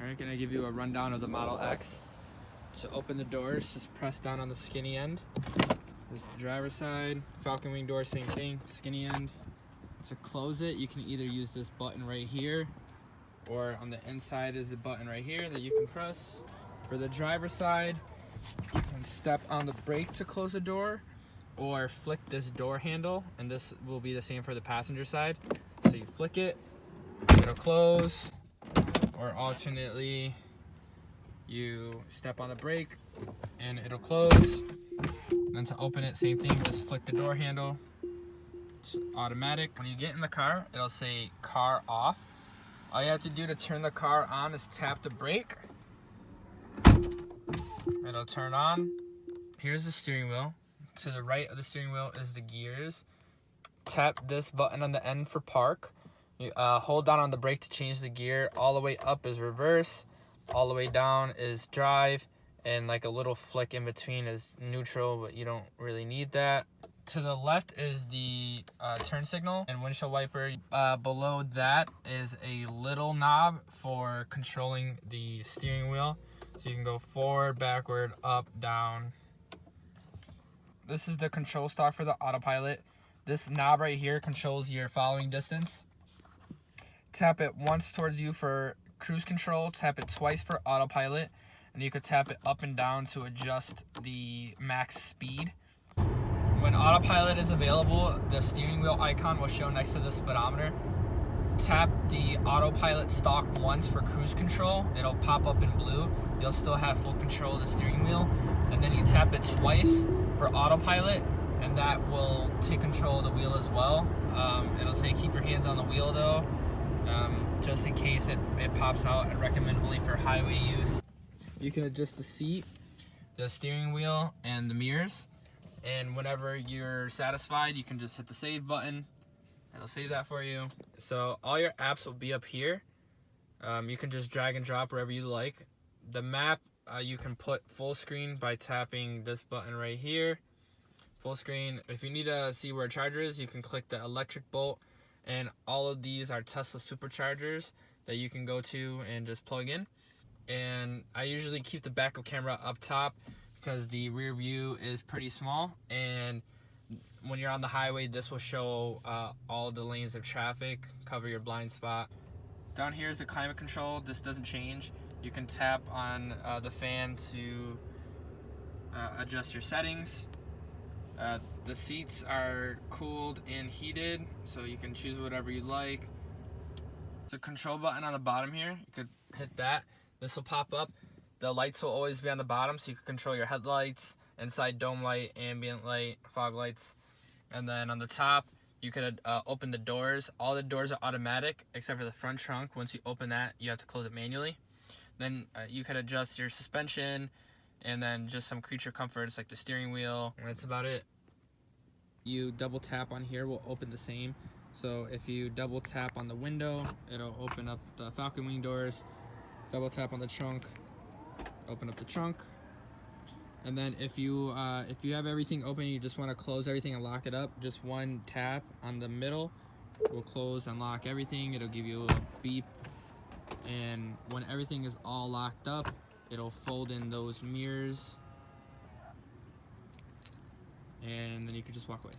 Alright, gonna give you a rundown of the Model X. To open the doors, just press down on the skinny end. This is the driver's side. Falcon wing door, same thing, skinny end. To close it, you can either use this button right here, or on the inside is a button right here that you can press. For the driver's side, you can step on the brake to close the door, or flick this door handle, and this will be the same for the passenger side. So you flick it, it'll close, or alternately, you step on the brake and it'll close. And then to open it, same thing, just flick the door handle. It's automatic. When you get in the car, it'll say car off. All you have to do to turn the car on is tap the brake. It'll turn on. Here's the steering wheel. To the right of the steering wheel is the gears. Tap this button on the end for park. You hold down on the brake to change the gear. All the way up is reverse. All the way down is drive. And like a little flick in between is neutral, but you don't really need that. To the left is the turn signal and windshield wiper. Below that is a little knob for controlling the steering wheel. So you can go forward, backward, up, down. This is the control stalk for the autopilot. This knob right here controls your following distance. Tap it once towards you for cruise control, tap it twice for autopilot, and you could tap it up and down to adjust the max speed. When autopilot is available, the steering wheel icon will show next to the speedometer. Tap the autopilot stalk once for cruise control. It'll pop up in blue. You'll still have full control of the steering wheel. And then you tap it twice for autopilot, and that will take control of the wheel as well. It'll say keep your hands on the wheel though, just in case it pops out. I recommend only for highway use. You can adjust the seat, the steering wheel, and the mirrors. And whenever you're satisfied, you can just hit the save button. It'll save that for you. So all your apps will be up here. You can just drag and drop wherever you like. The map, you can put full screen by tapping this button right here. Full screen. If you need to see where a charger is, you can click the electric bolt. And all of these are Tesla superchargers that you can go to and just plug in. And I usually keep the backup camera up top because the rear view is pretty small, and when you're on the highway, this will show all the lanes of traffic, cover your blind spot. Down here is the climate control. This doesn't change. You can tap on the fan to adjust your settings. The seats are cooled and heated, so you can choose whatever you like. The control button on the bottom here, you could hit that. This will pop up. The lights will always be on the bottom, so you can control your headlights, inside dome light, ambient light, fog lights. And then on the top, you could open the doors. All the doors are automatic, except for the front trunk. Once you open that, you have to close it manually. Then you could adjust your suspension, and then just some creature comforts like the steering wheel. And that's about it. You double tap on here will open the same. So if you double tap on the window, it'll open up the Falcon wing doors. Double tap on the trunk, open up the trunk. And then if you have everything open, you just want to close everything and lock it up, just one tap on the middle will close and lock everything. It'll give you a little beep, and when everything is all locked up, it'll fold in those mirrors, and then you can just walk away.